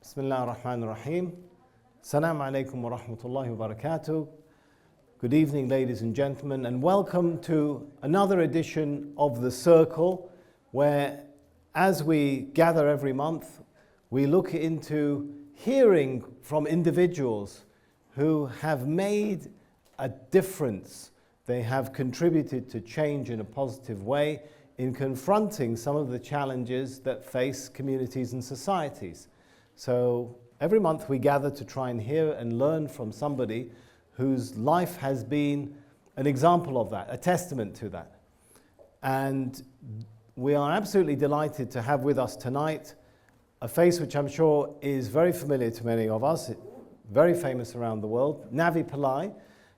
Bismillah ar-Rahman ar-Rahim. Assalamu alaikum wa rahmatullahi wa barakatuh. Good evening, ladies and gentlemen, and welcome to another edition of The Circle, where, as we gather every month, we look into hearing from individuals who have made a difference. They have contributed to change in a positive way in confronting some of the challenges that face communities and societies. So every month we gather to try and hear and learn from somebody whose life has been an example of that, a testament to that. And we are absolutely delighted to have with us tonight a face which I'm sure is very familiar to many of us, very famous around the world, Navi Pilay.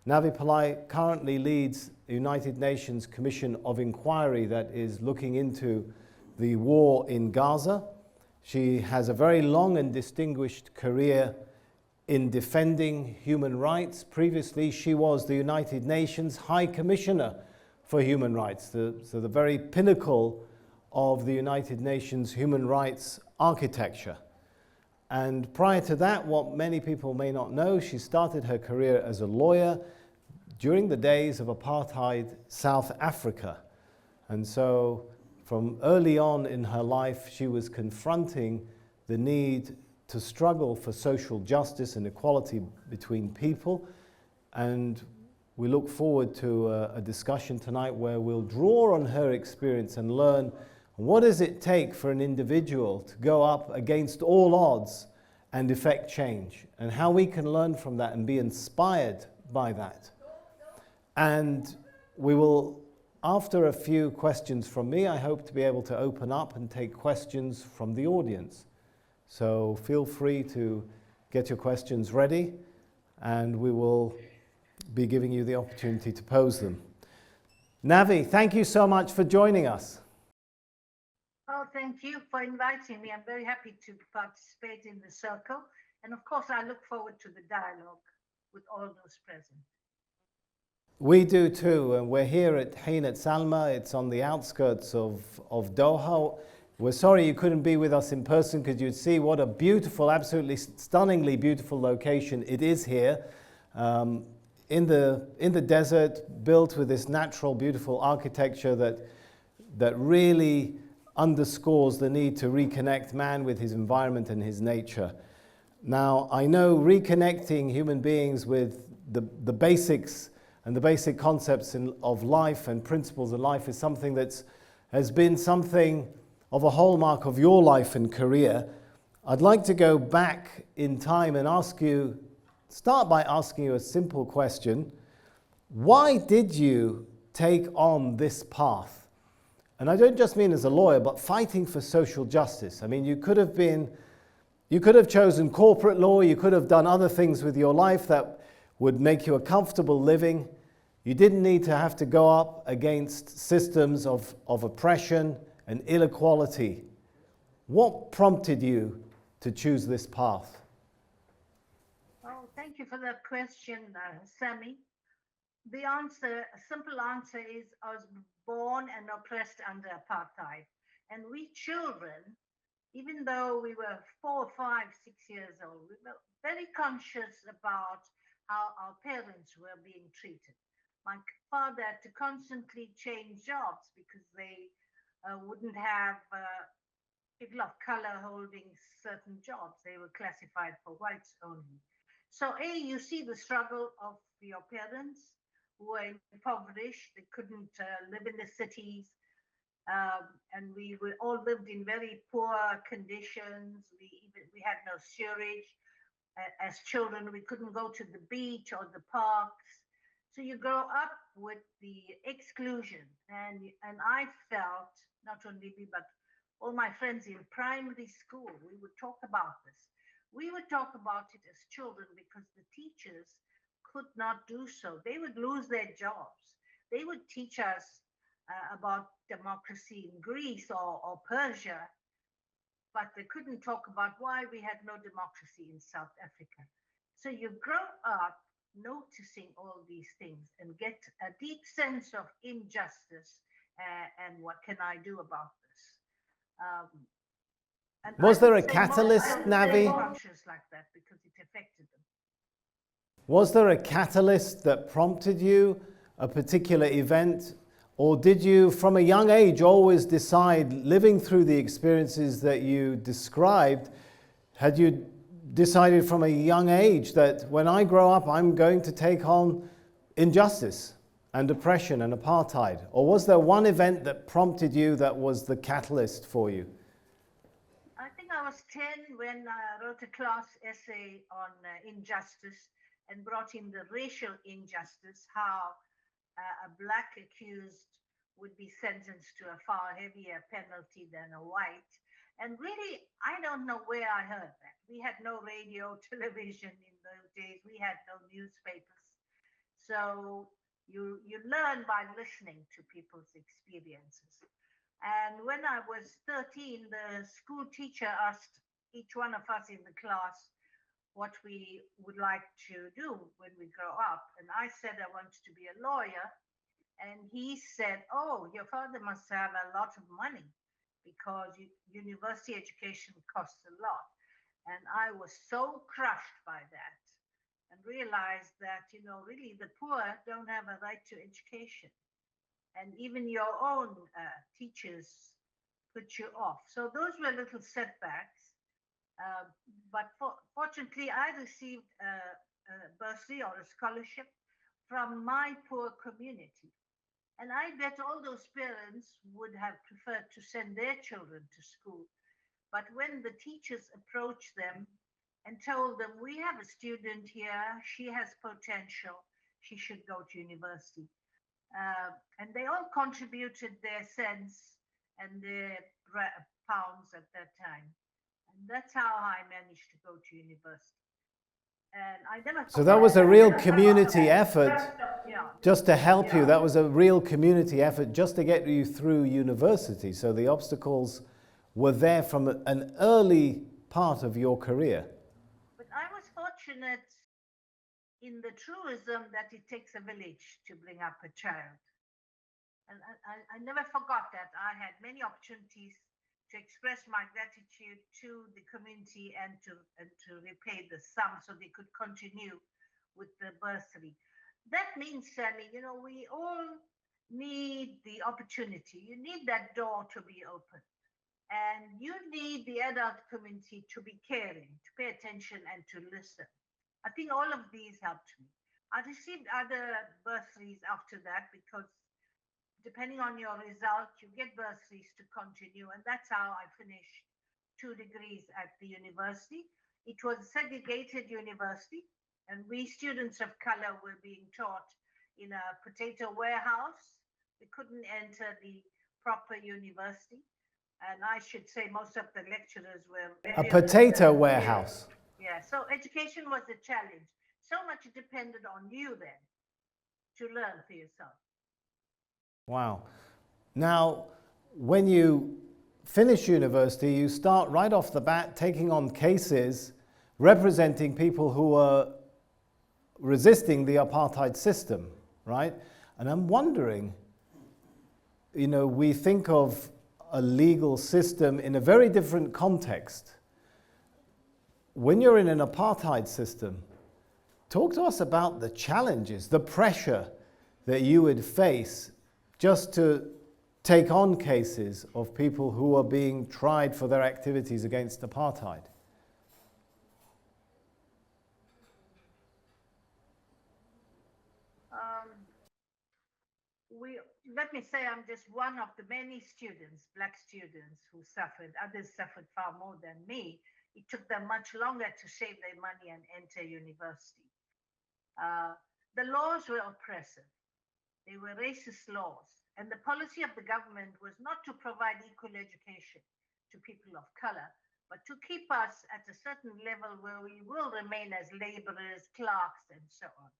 Navi Pilay currently leads the United Nations Commission of Inquiry that is looking into the war in Gaza. She has a very long and distinguished career in defending human rights. Previously, she was the United Nations High Commissioner for Human Rights, so the very pinnacle of the United Nations human rights architecture. And prior to that, what many people may not know, she started her career as a lawyer during the days of apartheid South Africa. And so from early on in her life, she was confronting the need to struggle for social justice and equality between people. And we look forward to a discussion tonight where we'll draw on her experience and learn what does it take for an individual to go up against all odds and effect change, and how we can learn from that and be inspired by that. And we will, after a few questions from me, I hope to be able to open up and take questions from the audience. So feel free to get your questions ready, and we will be giving you the opportunity to pose them. Navi, thank you so much for joining us. Oh, thank you for inviting me. I'm very happy to participate in the circle. And of course, I look forward to the dialogue with all those present. We do too, and we're here at Hainat Salma. It's on the outskirts of Doha. We're sorry you couldn't be with us in person, because you'd see what a beautiful, absolutely stunningly beautiful location it is here. In the desert, built with this natural, beautiful architecture that really underscores the need to reconnect man with his environment and his nature. Now, I know reconnecting human beings with the basics and the basic concepts of life and principles of life is something has been something of a hallmark of your life and career. I'd like to go back in time and start by asking you a simple question. Why did you take on this path? And I don't just mean as a lawyer, but fighting for social justice. I mean, you could have chosen corporate law, you could have done other things with your life that would make you a comfortable living. You didn't need to have to go up against systems of oppression and inequality. What prompted you to choose this path? Oh, thank you for that question, Sammy. The answer, a simple answer is I was born and oppressed under apartheid. And we children, even though we were 4, 5, 6 years old, we were very conscious about how our parents were being treated. My father had to constantly change jobs because they wouldn't have people of color holding certain jobs. They were classified for whites only. So you see the struggle of your parents who were impoverished. They couldn't live in the cities. And we all lived in very poor conditions. We had no sewerage. As children, we couldn't go to the beach or the parks. So you grow up with the exclusion. And I felt, not only me, but all my friends in primary school, we would talk about this. We would talk about it as children because the teachers could not do so. They would lose their jobs. They would teach us about democracy in Greece or Persia, but they couldn't talk about why we had no democracy in South Africa. So you grow up noticing all these things and get a deep sense of injustice and what can I do about this? And Was I there would a say most catalyst, don't Navi? stay conscious like that because it affected them. Was there a catalyst that prompted you, a particular event? Or did you, from a young age, always decide, living through the experiences that you described, had you decided from a young age that when I grow up, I'm going to take on injustice and oppression and apartheid? Or was there one event that prompted you that was the catalyst for you? I think I was 10 when I wrote a class essay on injustice and brought in the racial injustice, how a black accused would be sentenced to a far heavier penalty than a white. And really, I don't know where I heard that. We had no radio, television in those days. We had no newspapers. So you learn by listening to people's experiences. And when I was 13, the school teacher asked each one of us in the class what we would like to do when we grow up. And I said I wanted to be a lawyer. And he said, "Oh, your father must have a lot of money because university education costs a lot." And I was so crushed by that and realized that, really the poor don't have a right to education. And even your own teachers put you off. So those were little setbacks. Uh, but fortunately, I received a bursary or a scholarship from my poor community. And I bet all those parents would have preferred to send their children to school. But when the teachers approached them and told them, "We have a student here, she has potential, she should go to university." And they all contributed their cents and their pounds at that time. And that's how I managed to go to university. And I never So that was a real community effort yeah, just to help you. That was a real community effort just to get you through university. So the obstacles were there from an early part of your career. but I was fortunate in the truism that it takes a village to bring up a child. And I never forgot that. I had many opportunities to express my gratitude to the community and to repay the sum so they could continue with the bursary. That means, Sammy, we all need the opportunity. You need that door to be open. And you need the adult community to be caring, to pay attention, and to listen. I think all of these helped me. I received other bursaries after that because depending on your result, you get bursaries to continue. And that's how I finished 2 degrees at the university. It was a segregated university, and we students of color were being taught in a potato warehouse. We couldn't enter the proper university. And I should say most of the lecturers were A potato warehouse. Yeah, so education was a challenge. So much depended on you then to learn for yourself. Wow. Now, when you finish university, you start right off the bat taking on cases representing people who are resisting the apartheid system, right? And I'm wondering, we think of a legal system in a very different context. When you're in an apartheid system, talk to us about the challenges, the pressure that you would face just to take on cases of people who are being tried for their activities against apartheid. Let me say I'm just one of the many students, black students, who suffered. Others suffered far more than me. It took them much longer to save their money and enter university. The laws were oppressive. They were racist laws. And the policy of the government was not to provide equal education to people of color, but to keep us at a certain level where we will remain as laborers, clerks, and so on.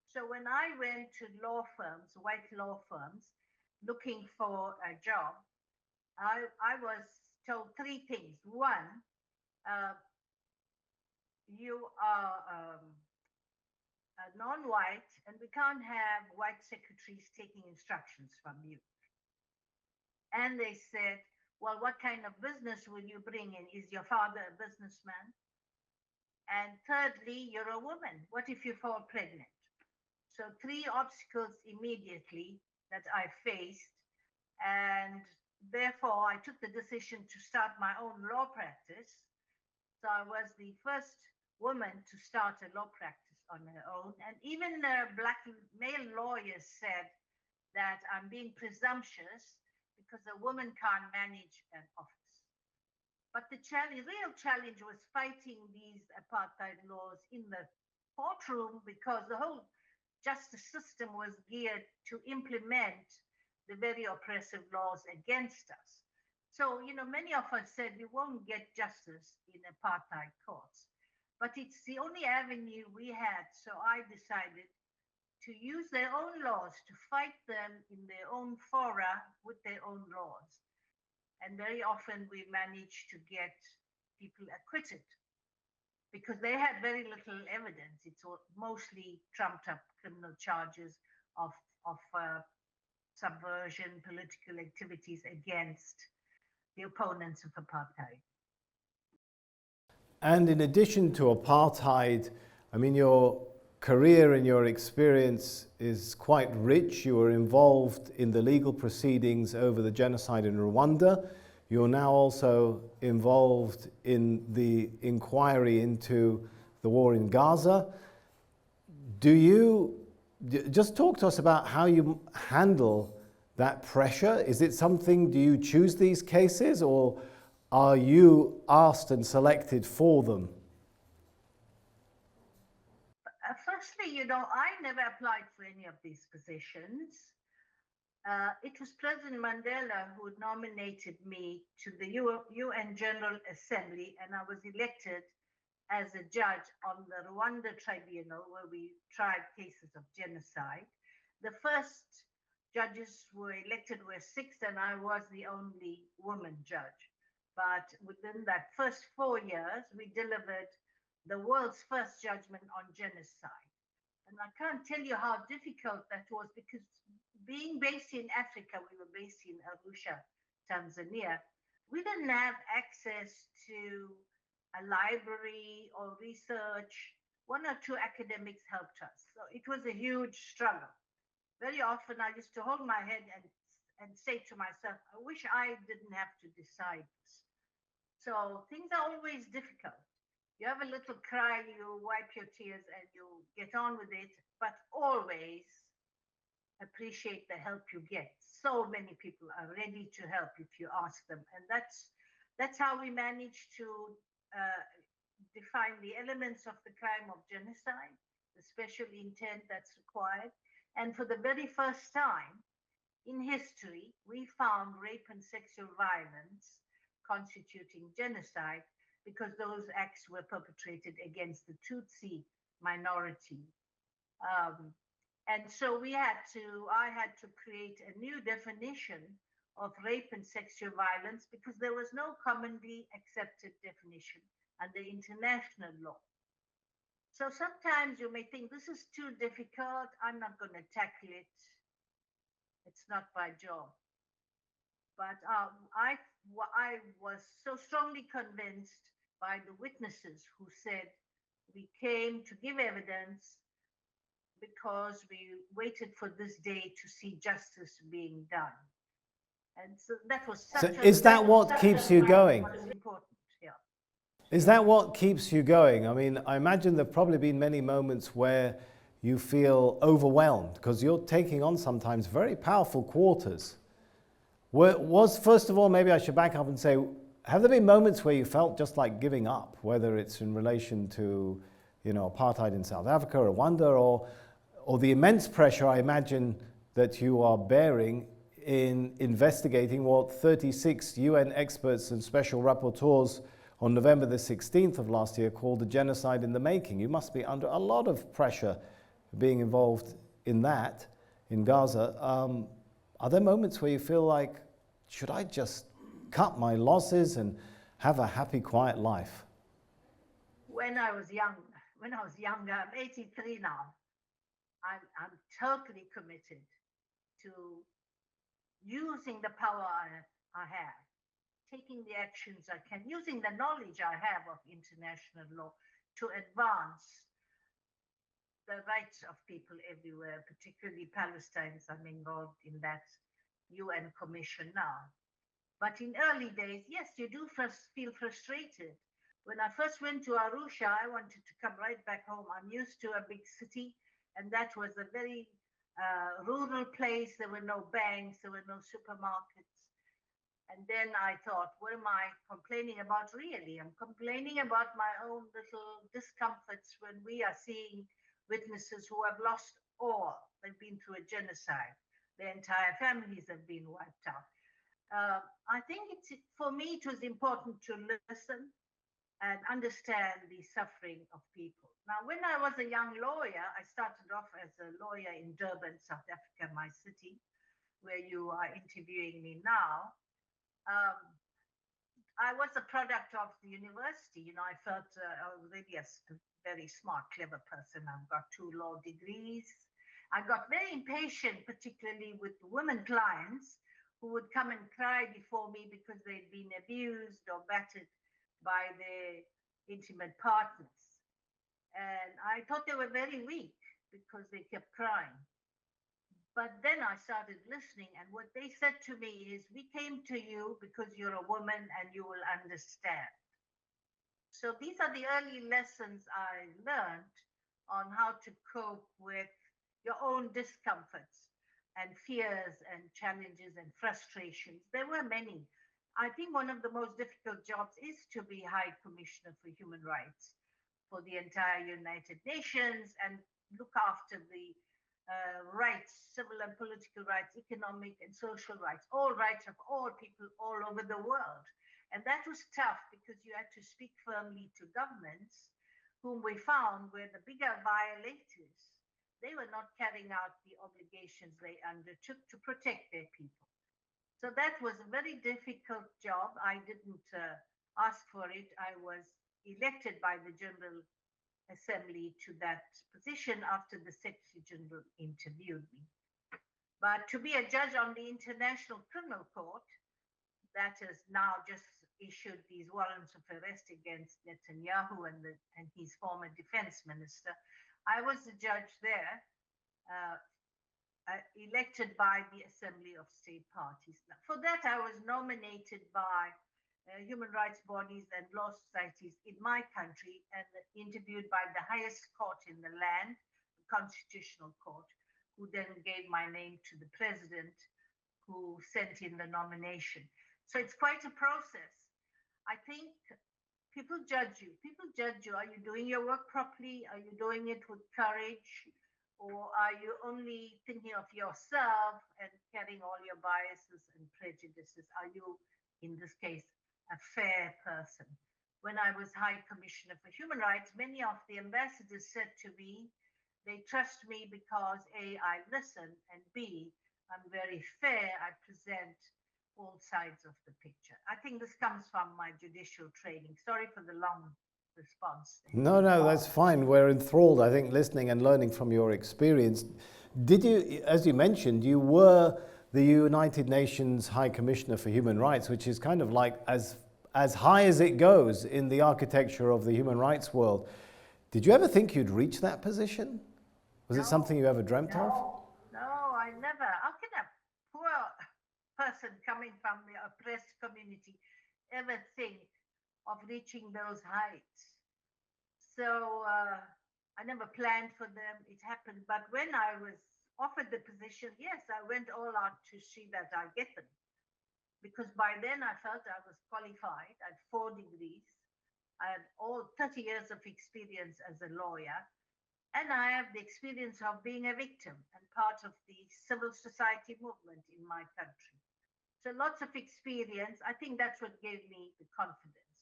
So when I went to law firms, white law firms, looking for a job, I was told three things. One, you are non-white, and we can't have white secretaries taking instructions from you. And they said, Well, what kind of business will you bring in? Is your father a businessman? And thirdly, you're a woman. What if you fall pregnant? So, three obstacles immediately that I faced. And therefore, I took the decision to start my own law practice. So, I was the first woman to start a law practice on her own. And even black male lawyers said that I'm being presumptuous because a woman can't manage an office. But the real challenge was fighting these apartheid laws in the courtroom because the whole justice system was geared to implement the very oppressive laws against us. So, many of us said we won't get justice in apartheid courts, but it's the only avenue we had. So I decided to use their own laws to fight them in their own fora with their own laws. And very often we manage to get people acquitted because they had very little evidence. It's mostly trumped up criminal charges of of subversion, political activities against the opponents of apartheid. And in addition to apartheid, I mean, your career and your experience is quite rich. You were involved in the legal proceedings over the genocide in Rwanda. You're now also involved in the inquiry into the war in Gaza. Do you just talk to us about how you handle that pressure? Is it something, do you choose these cases, or are you asked and selected for them? Firstly, I never applied for any of these positions. It was President Mandela who nominated me to the UN General Assembly, and I was elected as a judge on the Rwanda Tribunal, where we tried cases of genocide. The first judges were elected were six, and I was the only woman judge. But within that first 4 years, we delivered the world's first judgment on genocide. And I can't tell you how difficult that was because being based in Africa, we were based in Arusha, Tanzania. We didn't have access to a library or research. One or two academics helped us. So it was a huge struggle. Very often I used to hold my head and say to myself, I wish I didn't have to decide this. So things are always difficult. You have a little cry, you wipe your tears and you get on with it, but always appreciate the help you get. So many people are ready to help if you ask them. And that's how we manage to define the elements of the crime of genocide, the special intent that's required. And for the very first time in history, we found rape and sexual violence constituting genocide because those acts were perpetrated against the Tutsi minority. Um, and so I had to create a new definition of rape and sexual violence because there was no commonly accepted definition under international law. So sometimes you may think this is too difficult, I'm not going to tackle it, it's not my job. But I was so strongly convinced by the witnesses who said we came to give evidence because we waited for this day to see justice being done. And so that was So is that what keeps you going? Important, yeah. Is that what keeps you going? I mean, I imagine there have probably been many moments where you feel overwhelmed because you're taking on sometimes very powerful quarters. First of all, maybe I should back up and say, have there been moments where you felt just like giving up, whether it's in relation to, apartheid in South Africa, Rwanda, or the immense pressure I imagine that you are bearing in investigating what 36 UN experts and special rapporteurs on November the 16th of last year called the genocide in the making? You must be under a lot of pressure being involved in that, in Gaza. Are there moments where you feel like, should I just cut my losses and have a happy, quiet life? When I was younger, I'm 83 now. I'm totally committed to using the power I have taking the actions I can, using the knowledge I have of international law to advance the rights of people everywhere, particularly Palestinians. I'm involved in that UN Commission now. But in early days, yes, you do first feel frustrated. When I first went to Arusha, I wanted to come right back home. I'm used to a big city, and that was a very rural place. There were no banks, there were no supermarkets. And then I thought, what am I complaining about really? I'm complaining about my own little discomforts when we are seeing witnesses who have lost all. They've been through a genocide. Their entire families have been wiped out. I think for me, it was important to listen and understand the suffering of people. Now, when I was a young lawyer, I started off as a lawyer in Durban, South Africa, my city, where you are interviewing me now. I was a product of the university. I felt I was really a very smart, clever person. I've got 2 law degrees. I got very impatient, particularly with women clients who would come and cry before me because they'd been abused or battered by their intimate partners. And I thought they were very weak because they kept crying. But then I started listening, and what they said to me is, we came to you because you're a woman and you will understand. So these are the early lessons I learned on how to cope with your own discomforts and fears and challenges and frustrations. There were many. I think one of the most difficult jobs is to be High Commissioner for Human Rights for the entire United Nations and look after the rights, civil and political rights, economic and social rights, all rights of all people all over the world. And that was tough because you had to speak firmly to governments whom we found were the bigger violators. They were not carrying out the obligations they undertook to protect their people. So that was a very difficult job. I didn't ask for it. I was elected by the General Assembly to that position after the Secretary General interviewed me. But to be a judge on the International Criminal Court, that has now just issued these warrants of arrest against Netanyahu and his former defense minister. I was the judge there, elected by the Assembly of State Parties. For that, I was nominated by human rights bodies and law societies in my country and interviewed by the highest court in the land, the Constitutional Court, who then gave my name to the president who sent in the nomination. So it's quite a process. I think people judge you. People judge you. Are you doing your work properly? Are you doing it with courage? Or are you only thinking of yourself and carrying all your biases and prejudices? Are you, in this case, a fair person? When I was High Commissioner for Human Rights, many of the ambassadors said to me, they trust me because A, I listen, and B, I'm very fair. I present all sides of the picture. I think this comes from my judicial training. Sorry for the long response there. No, that's fine. We're enthralled, I think, listening and learning from your experience. Did you, as you mentioned, you were the United Nations High Commissioner for Human Rights, which is kind of like as high as it goes in the architecture of the human rights world. Did you ever think you'd reach that position? Was it something you ever dreamt of? No, I never. How can a poor person coming from the oppressed community ever think of reaching those heights? So I never planned for them. It happened. But when I was offered the position, yes, I went all out to see that I get them. Because by then I felt I was qualified. I had 4 degrees. I had all 30 years of experience as a lawyer. And I have the experience of being a victim and part of the civil society movement in my country. So lots of experience. I think that's what gave me the confidence.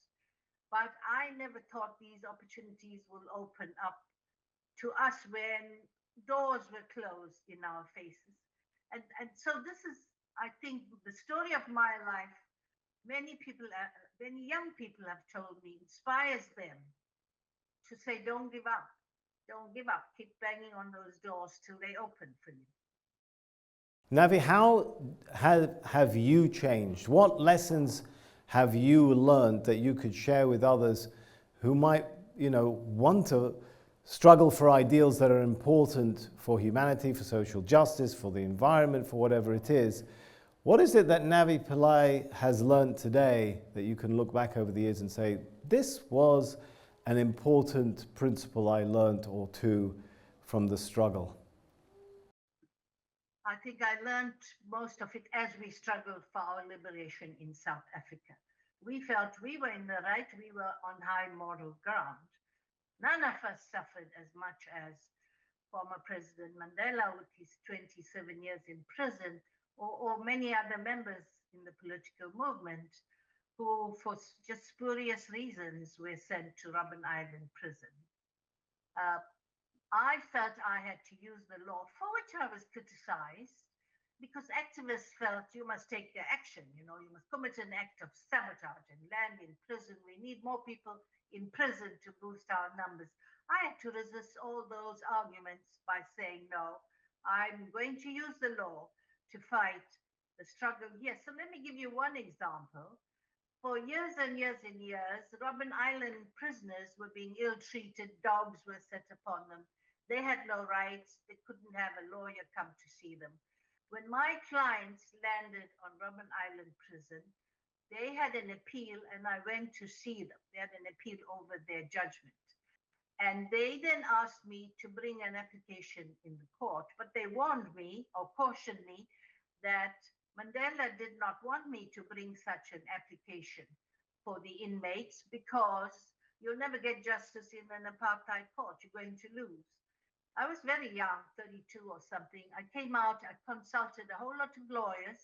But I never thought these opportunities will open up to us when doors were closed in our faces. And so this is, I think, the story of my life. Many people, many young people have told me, inspires them to say, don't give up. Don't give up. Keep banging on those doors till they open for you. Navi, how have you changed? What lessons have you learned that you could share with others who might, want to struggle for ideals that are important for humanity, for social justice, for the environment, for whatever it is? What is it that Navi Pilay has learned today that you can look back over the years and say, this was an important principle I learned or two from the struggle? I think I learned most of it as we struggled for our liberation in South Africa. We felt we were in the right, we were on high moral ground. None of us suffered as much as former President Mandela with his 27 years in prison, or many other members in the political movement who, for just spurious reasons, were sent to Robben Island prison. I felt I had to use the law, for which I was criticized, because activists felt you must take the action, you must commit an act of sabotage and land in prison. We need more people in prison to boost our numbers. I had to resist all those arguments by saying, no, I'm going to use the law to fight the struggle here. So let me give you one example. For years and years and years, Robben Island prisoners were being ill-treated, dogs were set upon them. They had no rights, they couldn't have a lawyer come to see them. When my clients landed on Robben Island prison, they had an appeal and I went to see them. They had an appeal over their judgment. And they then asked me to bring an application in the court, but they warned me or cautioned me that Mandela did not want me to bring such an application for the inmates because you'll never get justice in an apartheid court. You're going to lose. I was very young, 32 or something. I came out, I consulted a whole lot of lawyers,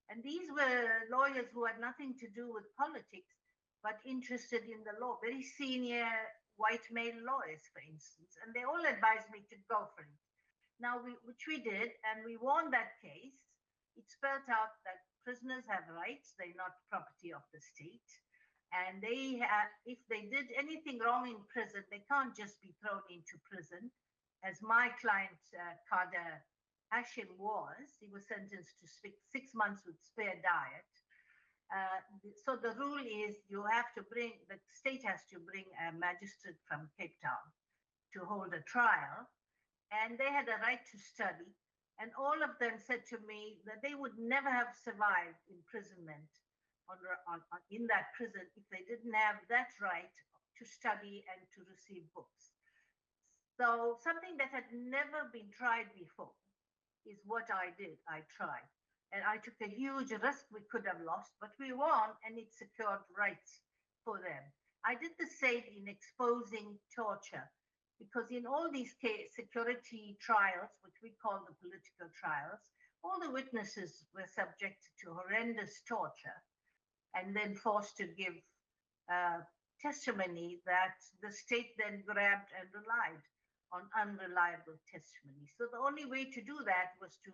and these were lawyers who had nothing to do with politics, but interested in the law, very senior white male lawyers, for instance, and they all advised me to go for it. Now, which we did, and we won that case. It spelled out that prisoners have rights, they're not property of the state. And if they did anything wrong in prison, they can't just be thrown into prison. As my client, Kader Hashim was, he was sentenced to 6 months with spare diet. So the rule is the state has to bring a magistrate from Cape Town to hold a trial. And they had a right to study. And all of them said to me that they would never have survived imprisonment in that prison if they didn't have that right to study and to receive books. So something that had never been tried before is what I did. I tried. And I took a huge risk we could have lost, but we won and it secured rights for them. I did the same in exposing torture. Because in all these security trials, which we call the political trials, all the witnesses were subjected to horrendous torture and then forced to give testimony that the state then grabbed and relied on unreliable testimony. So the only way to do that was to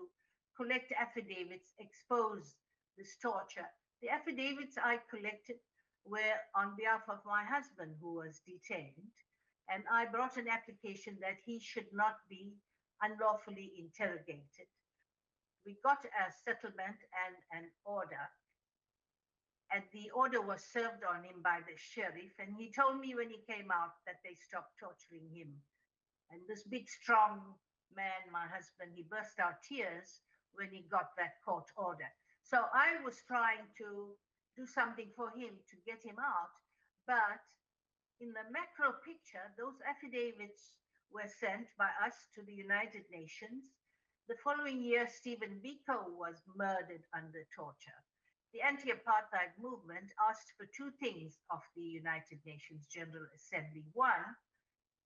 collect affidavits, expose this torture. The affidavits I collected were on behalf of my husband, who was detained. And I brought an application that he should not be unlawfully interrogated. We got a settlement and an order. And the order was served on him by the sheriff. And he told me when he came out that they stopped torturing him. And this big, strong man, my husband, he burst out tears when he got that court order. So I was trying to do something for him to get him out. But in the macro picture, those affidavits were sent by us to the United Nations. The following year, Stephen Biko was murdered under torture. The anti-apartheid movement asked for two things of the United Nations General Assembly. One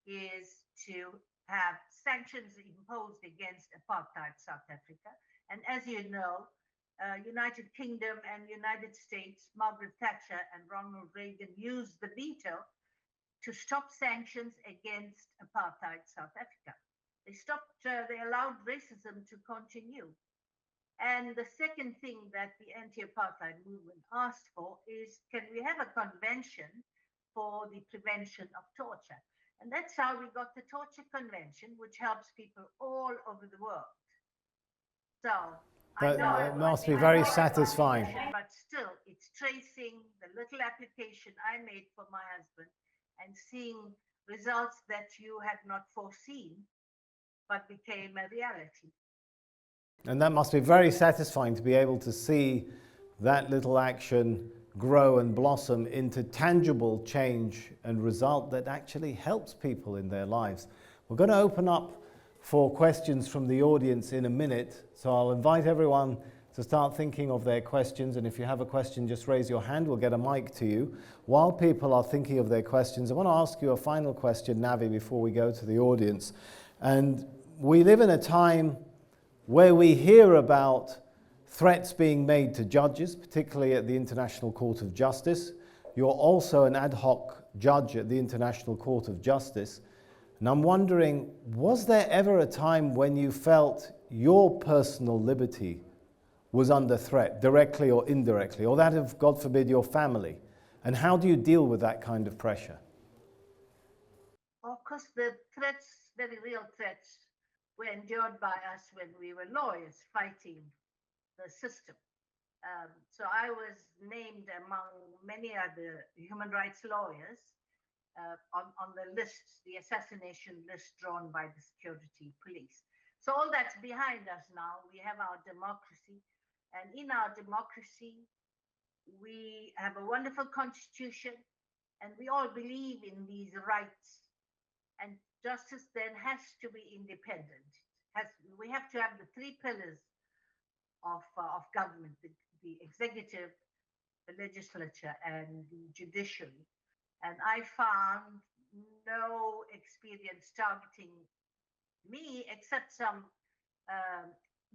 is to have sanctions imposed against apartheid South Africa. And as you know, United Kingdom and United States, Margaret Thatcher and Ronald Reagan used the veto to stop sanctions against apartheid South Africa. They allowed racism to continue. And the second thing that the anti-apartheid movement asked for is, can we have a convention for the prevention of torture? And that's how we got the Torture Convention, which helps people all over the world. So that must be very satisfying. But still, it's tracing the little application I made for my husband and seeing results that you had not foreseen but became a reality. And that must be very satisfying to be able to see that little action grow and blossom into tangible change and result that actually helps people in their lives. We're going to open up for questions from the audience in a minute, so I'll invite everyone to start thinking of their questions, and if you have a question, just raise your hand, we'll get a mic to you. While people are thinking of their questions, I want to ask you a final question, Navi, before we go to the audience. And we live in a time where we hear about threats being made to judges, particularly at the International Court of Justice. You're also an ad hoc judge at the International Court of Justice. And I'm wondering, was there ever a time when you felt your personal liberty was under threat, directly or indirectly, or that of, God forbid, your family? And how do you deal with that kind of pressure? Of course, the threats, very real threats, were endured by us when we were lawyers fighting the system. So I was named among many other human rights lawyers on the list, the assassination list drawn by the security police. So all that's behind us now. We have our democracy. And in our democracy, we have a wonderful constitution, and we all believe in these rights. And justice then has to be independent. We have to have the three pillars of government, the executive, the legislature, and the judiciary. And I found no experience targeting me, except some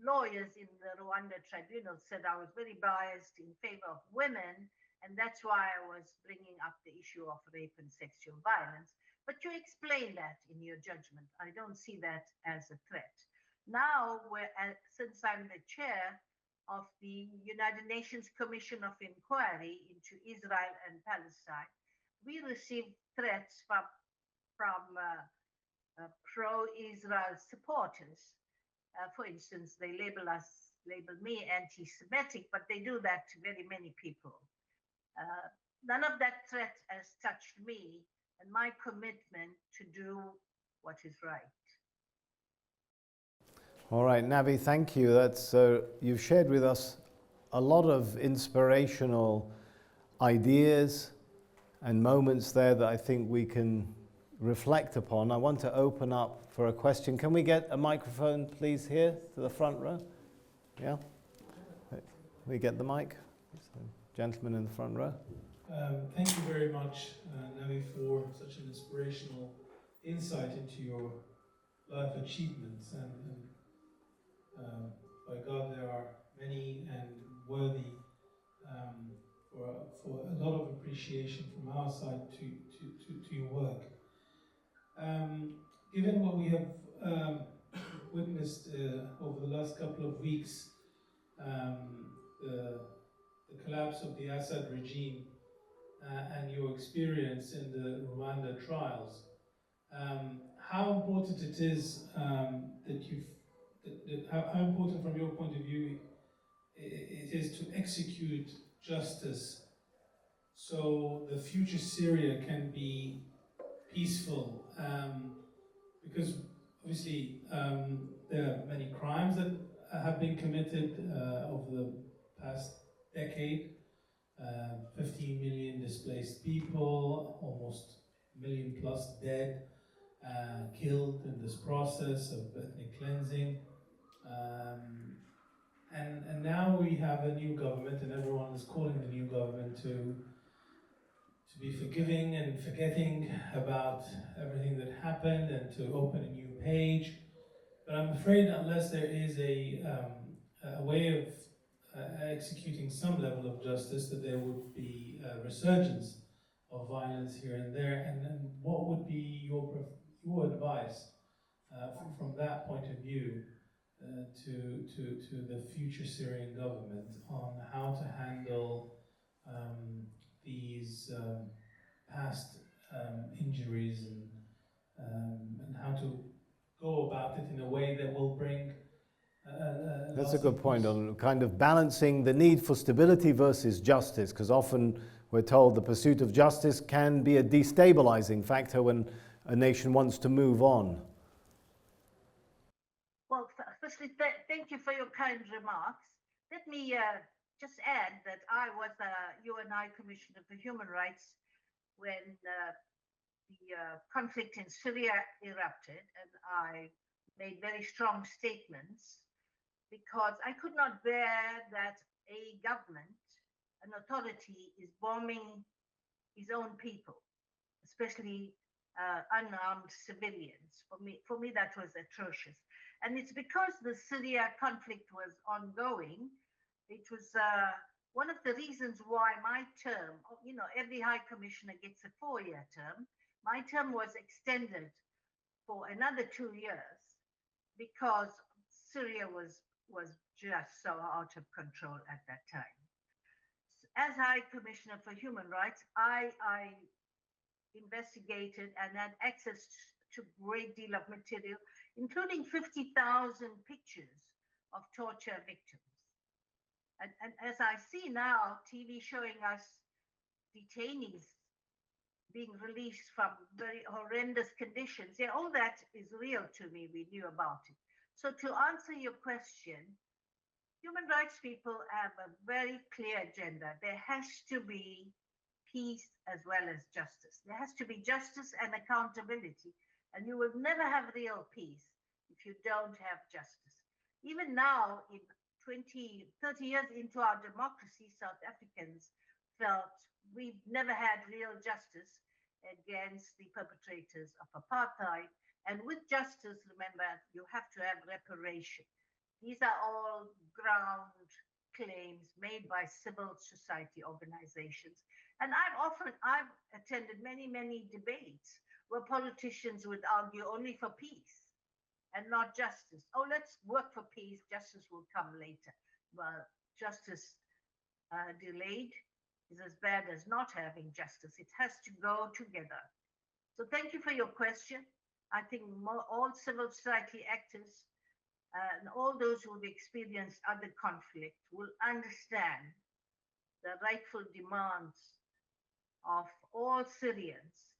lawyers in the Rwanda tribunal said I was very biased in favor of women, and that's why I was bringing up the issue of rape and sexual violence. But you explain that in your judgment. I don't see that as a threat. Now, since I'm the chair of the United Nations Commission of Inquiry into Israel and Palestine, we receive threats from pro-Israel supporters. For instance, they label me anti-Semitic, but they do that to very many people. None of that threat has touched me and my commitment to do what is right. All right, Navi, thank you. You've shared with us a lot of inspirational ideas and moments there that I think we can reflect upon. I want to open up for a question. Can we get a microphone, please, here to the front row? Yeah? We get the mic? Gentleman in the front row. Thank you very much, Navi, for such an inspirational insight into your life achievements. And by God, there are many and worthy for a lot of appreciation from our side to your work. Given what we have witnessed over the last couple of weeks, the collapse of the Assad regime, and your experience in the Rwanda trials, how important it is how important from your point of view it is to execute justice so the future Syria can be peaceful, because obviously there are many crimes that have been committed over the past decade. 15 million displaced people, almost a million plus dead, killed in this process of ethnic cleansing. And now we have a new government, and everyone is calling the new government to be forgiving and forgetting about everything that happened and to open a new page. But I'm afraid unless there is a way of executing some level of justice, that there would be a resurgence of violence here and there. And what would be your advice from that point of view to the future Syrian government on how to handle these past injuries and how to go about it in a way that will bring That's a good point on kind of balancing the need for stability versus justice, because often we're told the pursuit of justice can be a destabilizing factor when a nation wants to move on. Well, firstly, thank you for your kind remarks. Let me just add that I was the UN Commissioner for Human Rights when the conflict in Syria erupted, and I made very strong statements because I could not bear that a government, an authority, is bombing his own people, especially unarmed civilians. For me, that was atrocious. And it's because the Syria conflict was ongoing. It was one of the reasons why my term, every High Commissioner gets a 4-year term. My term was extended for another 2 years because Syria was just so out of control at that time. As High Commissioner for Human Rights, I investigated and had access to a great deal of material, including 50,000 pictures of torture victims. And as I see now, TV showing us detainees being released from very horrendous conditions, yeah, all that is real to me. We knew about it. So to answer your question, human rights people have a very clear agenda. There has to be peace as well as justice. There has to be justice and accountability. And you will never have real peace if you don't have justice. Even now, in 30 years into our democracy, South Africans felt we've never had real justice against the perpetrators of apartheid. And with justice, remember, you have to have reparation. These are all ground claims made by civil society organizations. And I've attended many debates where politicians would argue only for peace and not justice. Oh, let's work for peace, justice will come later. Well, justice delayed is as bad as not having justice. It has to go together. So thank you for your question. I think all civil society actors and all those who have experienced other conflict will understand the rightful demands of all Syrians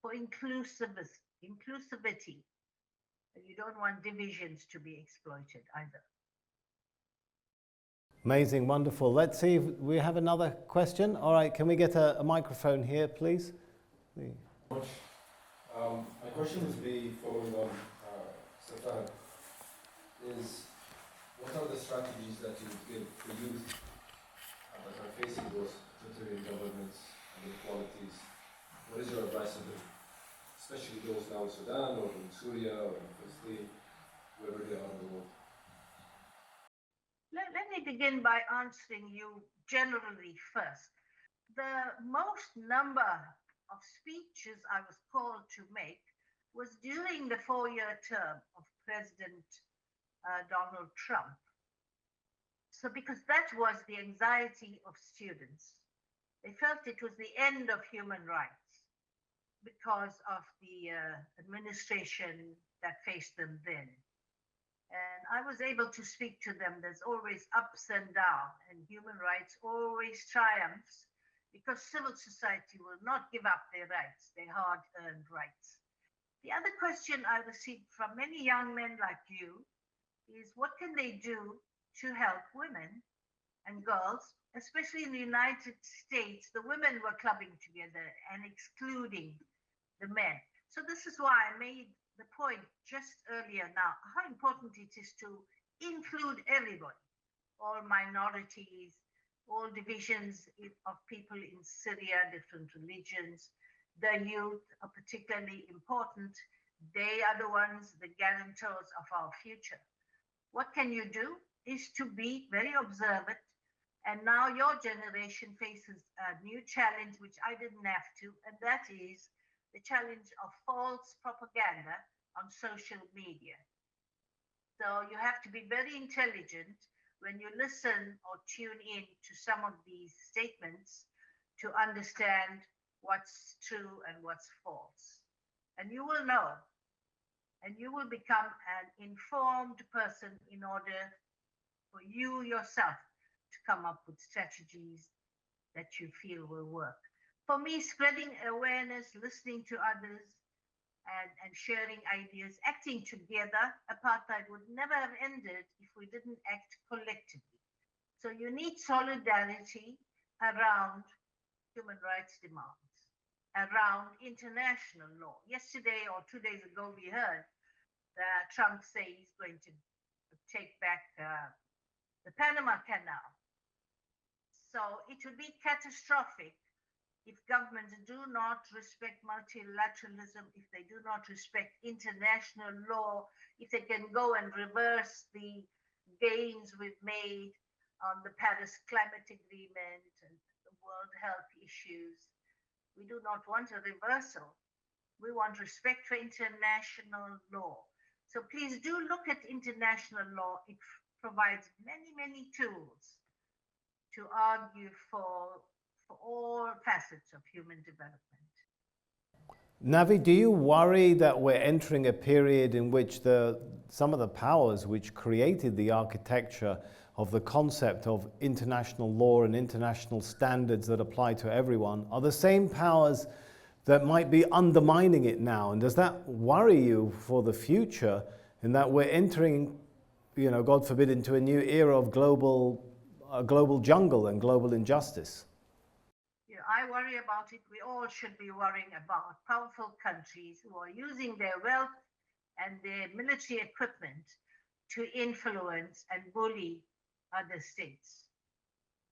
for inclusivity. And you don't want divisions to be exploited either. Amazing, wonderful. Let's see if we have another question. All right, can we get a microphone here, please? My question would be following on Safar, is what are the strategies that you would give the youth that are facing those totalitarian governments and inequalities? What is your advice to them, especially those now in Sudan or in Syria or in Palestine, wherever they are in the world? Let me begin by answering you generally first. The most number of speeches I was called to make was during the 4-year term of President Donald Trump. So because that was the anxiety of students. They felt it was the end of human rights because of the administration that faced them then. And I was able to speak to them. There's always ups and downs, and human rights always triumphs because civil society will not give up their rights, their hard-earned rights. The other question I received from many young men like you is what can they do to help women and girls, especially in the United States? The women were clubbing together and excluding the men. So this is why I made the point just earlier now, how important it is to include everybody, all minorities, all divisions of people in Syria, different religions. The youth are particularly important. They are the ones, the guarantors of our future. What can you do is to be very observant. And now your generation faces a new challenge, which I didn't have to, and that is the challenge of false propaganda on social media. So you have to be very intelligent when you listen or tune in to some of these statements to understand what's true and what's false. And you will know, and you will become an informed person in order for you yourself to come up with strategies that you feel will work. For me, spreading awareness, listening to others, and sharing ideas, acting together, apartheid would never have ended if we didn't act collectively. So you need solidarity around human rights demands, around international law. Yesterday or 2 days ago, we heard that Trump say he's going to take back the Panama Canal. So it would be catastrophic if governments do not respect multilateralism, if they do not respect international law, if they can go and reverse the gains we've made on the Paris Climate Agreement and the World Health issues. We do not want a reversal. We want respect for international law. So please do look at international law. It provides many, many tools to argue for all facets of human development. Navi, do you worry that we're entering a period in which some of the powers which created the architecture of the concept of international law and international standards that apply to everyone are the same powers that might be undermining it now? And does that worry you for the future, in that we're entering, God forbid, into a new era of global jungle and global injustice? I worry about it. We all should be worrying about powerful countries who are using their wealth and their military equipment to influence and bully other states.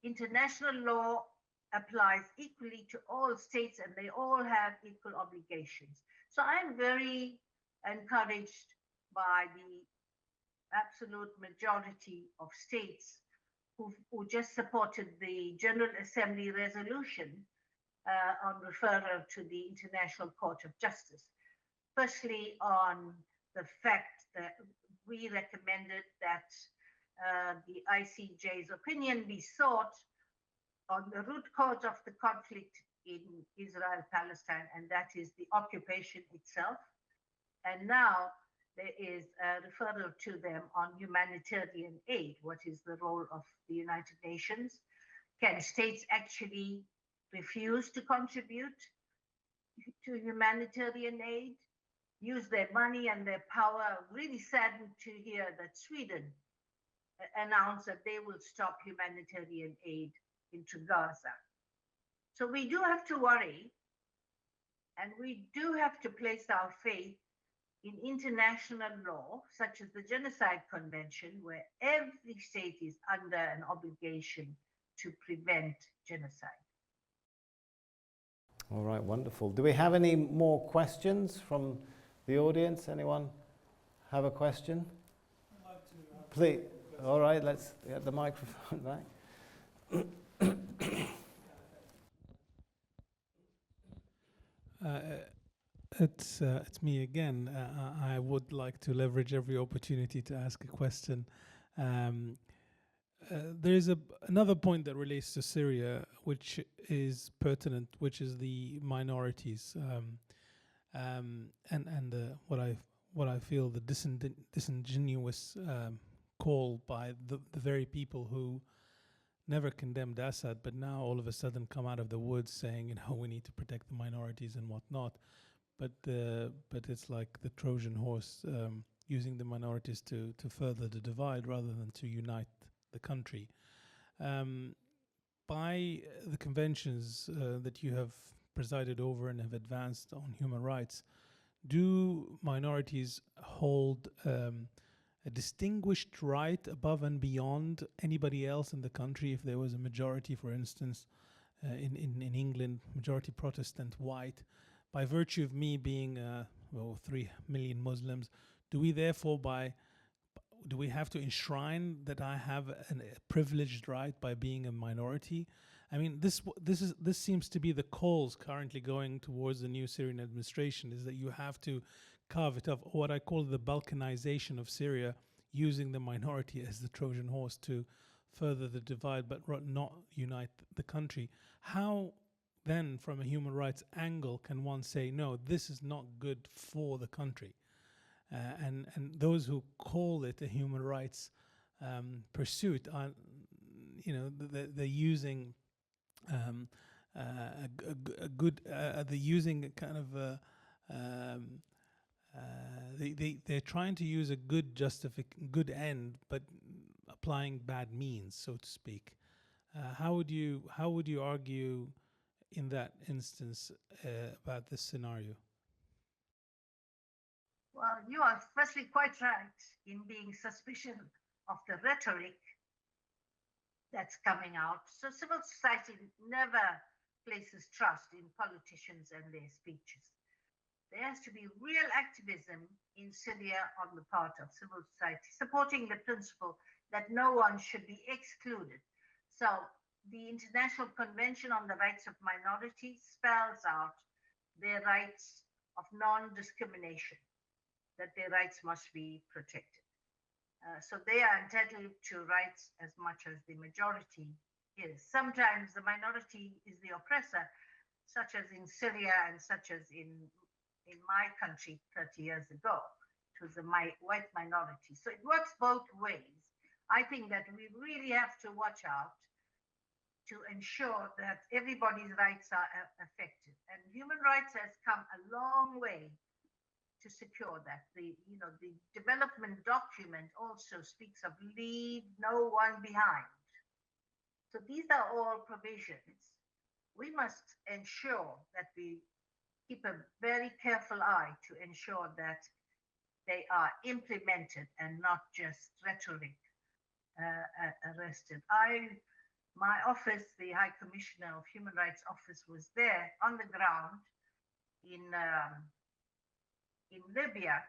International law applies equally to all states and they all have equal obligations. So I'm very encouraged by the absolute majority of states who just supported the General Assembly resolution on referral to the International Court of Justice. Firstly, on the fact that we recommended that the ICJ's opinion be sought on the root cause of the conflict in Israel-Palestine, and that is the occupation itself. And now there is a referral to them on humanitarian aid. What is the role of the United Nations? Can states actually refuse to contribute to humanitarian aid, use their money and their power? I'm really saddened to hear that Sweden announced that they will stop humanitarian aid into Gaza. So we do have to worry, and we do have to place our faith in international law, such as the Genocide Convention, where every state is under an obligation to prevent genocide. All right, wonderful. Do we have any more questions from the audience? Anyone have a question? I'd like to Please. All right, let's get the microphone back. It's me again. I would like to leverage every opportunity to ask a question. There is another point that relates to Syria, which is pertinent, which is the minorities, and what I feel the disingenuous call by the very people who never condemned Assad, but now all of a sudden come out of the woods saying, we need to protect the minorities and whatnot. But it's like the Trojan horse, using the minorities to further the divide rather than to unite the country. By the conventions that you have presided over and have advanced on human rights, do minorities hold a distinguished right above and beyond anybody else in the country? If there was a majority, for instance, in England, majority Protestant, white, by virtue of me being 3 million Muslims, do we therefore do we have to enshrine that I have a privileged right by being a minority? I mean, this seems to be the calls currently going towards the new Syrian administration, is that you have to carve it up, what I call the balkanization of Syria, using the minority as the Trojan horse to further the divide but not unite the country. How then, from a human rights angle, can one say, no, this is not good for the country? And those who call it a human rights pursuit on, you know, the using a good the using a kind of they're trying to use a good end, but applying bad means, so to speak. How would you argue in that instance about this scenario? Well, you are firstly quite right in being suspicious of the rhetoric that's coming out. So civil society never places trust in politicians and their speeches. There has to be real activism in Syria on the part of civil society, supporting the principle that no one should be excluded. So the International Convention on the Rights of Minorities spells out their rights of non-discrimination, that their rights must be protected. So they are entitled to rights as much as the majority is. Sometimes the minority is the oppressor, such as in Syria and such as in my country 30 years ago. It was the white minority. So it works both ways. I think that we really have to watch out to ensure that everybody's rights are affected. And human rights has come a long way to secure that. The development document also speaks of leave no one behind. So these are all provisions. We must ensure that we keep a very careful eye to ensure that they are implemented and not just rhetoric arrested. My office, the High Commissioner of Human Rights Office, was there on the ground in Libya,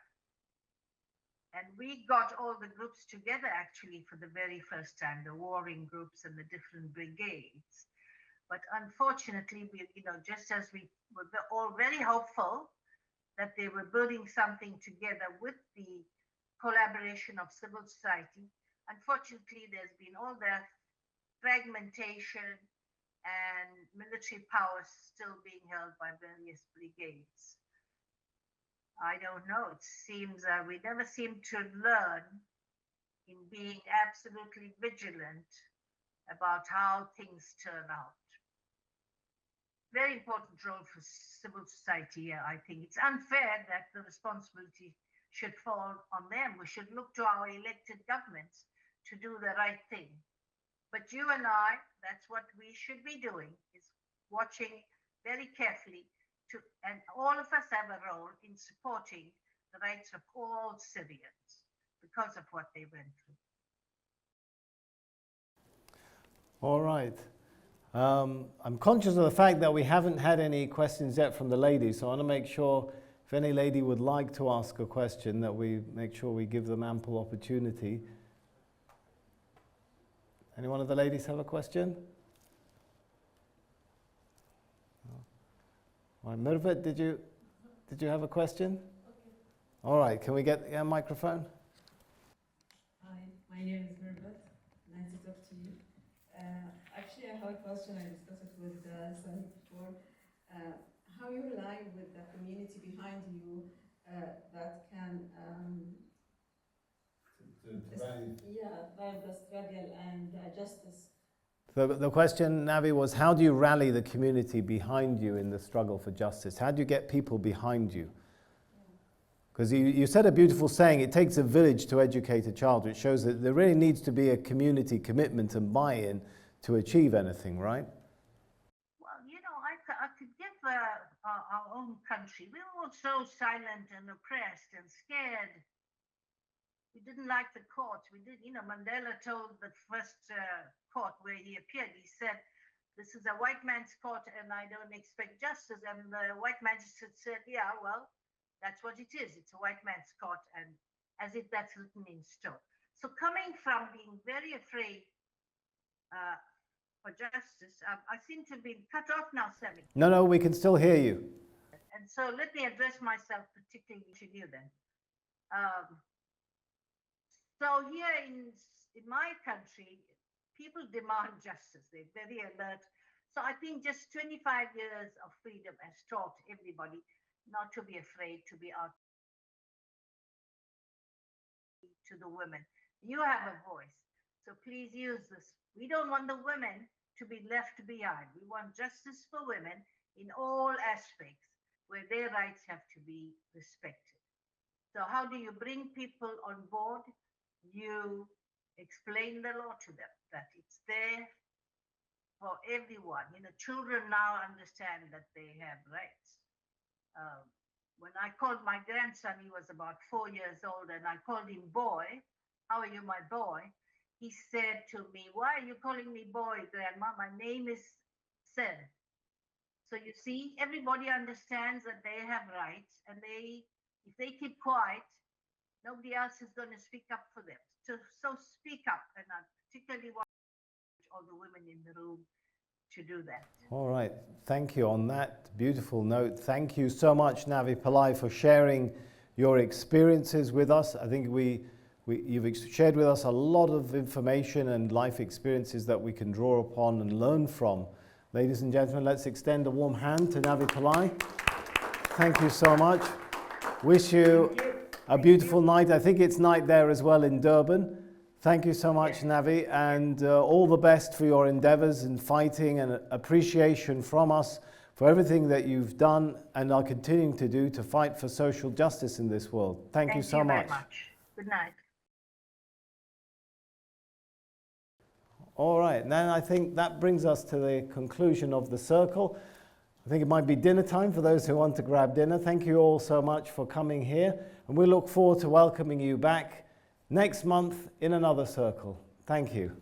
and we got all the groups together actually for the very first time, the warring groups and the different brigades. But unfortunately, just as we were all very hopeful that they were building something together with the collaboration of civil society, unfortunately, there's been all the fragmentation and military powers still being held by various brigades. I don't know. It seems we never seem to learn in being absolutely vigilant about how things turn out. Very important role for civil society here, I think. It's unfair that the responsibility should fall on them. We should look to our elected governments to do the right thing. But you and I, that's what we should be doing, is watching very carefully and all of us have a role in supporting the rights of all Syrians because of what they went through. All right. I'm conscious of the fact that we haven't had any questions yet from the ladies, so I want to make sure if any lady would like to ask a question that we make sure we give them ample opportunity. Any one of the ladies have a question? All right, Mirvat, did you have a question? Okay. All right, can we get a microphone? Hi, my name is Mirvat. Nice to talk to you. Actually, I have a question. I discussed it with Sami before. How you rely with the community behind you that can drive the struggle and justice. The question, Navi, was how do you rally the community behind you in the struggle for justice? How do you get people behind you? Because you said a beautiful saying, it takes a village to educate a child, which shows that there really needs to be a community commitment and buy-in to achieve anything, right? Well, I could give our own country. We were all so silent and oppressed and scared. We didn't like the court. Mandela told the first court where he appeared, he said, "This is a white man's court and I don't expect justice." And the white magistrate said, "Yeah, well, that's what it is. It's a white man's court," and as if that's written in stone. So coming from being very afraid for justice, I seem to have been cut off now, Sami. No, we can still hear you. And so let me address myself particularly to you then. So here in my country, people demand justice. They're very alert. So I think just 25 years of freedom has taught everybody not to be afraid to be out to the women. You have a voice. So please use this. We don't want the women to be left behind. We want justice for women in all aspects where their rights have to be respected. So how do you bring people on board? You explain the law to them, that it's there for everyone. You know, children now understand that they have rights. When I called my grandson, he was about 4 years old, and I called him boy. How are you, my boy? He said to me, why are you calling me boy, Grandma? My name is Sen. So you see, everybody understands that they have rights, and if they keep quiet, nobody else is going to speak up for them. So speak up, and I particularly want all the women in the room to do that. All right, thank you on that beautiful note. Thank you so much, Navi Pilay, for sharing your experiences with us. I think you've shared with us a lot of information and life experiences that we can draw upon and learn from. Ladies and gentlemen, let's extend a warm hand to Navi Pilay. Thank you so much. Wish you a beautiful night. I think it's night there as well in Durban. Thank you so much, Navi, and all the best for your endeavors in fighting, and appreciation from us for everything that you've done and are continuing to do to fight for social justice in this world. Thank you so much. Very much. Good night. All right, now I think that brings us to the conclusion of the circle. I think it might be dinner time for those who want to grab dinner. Thank you all so much for coming here, and we look forward to welcoming you back next month in another circle. Thank you.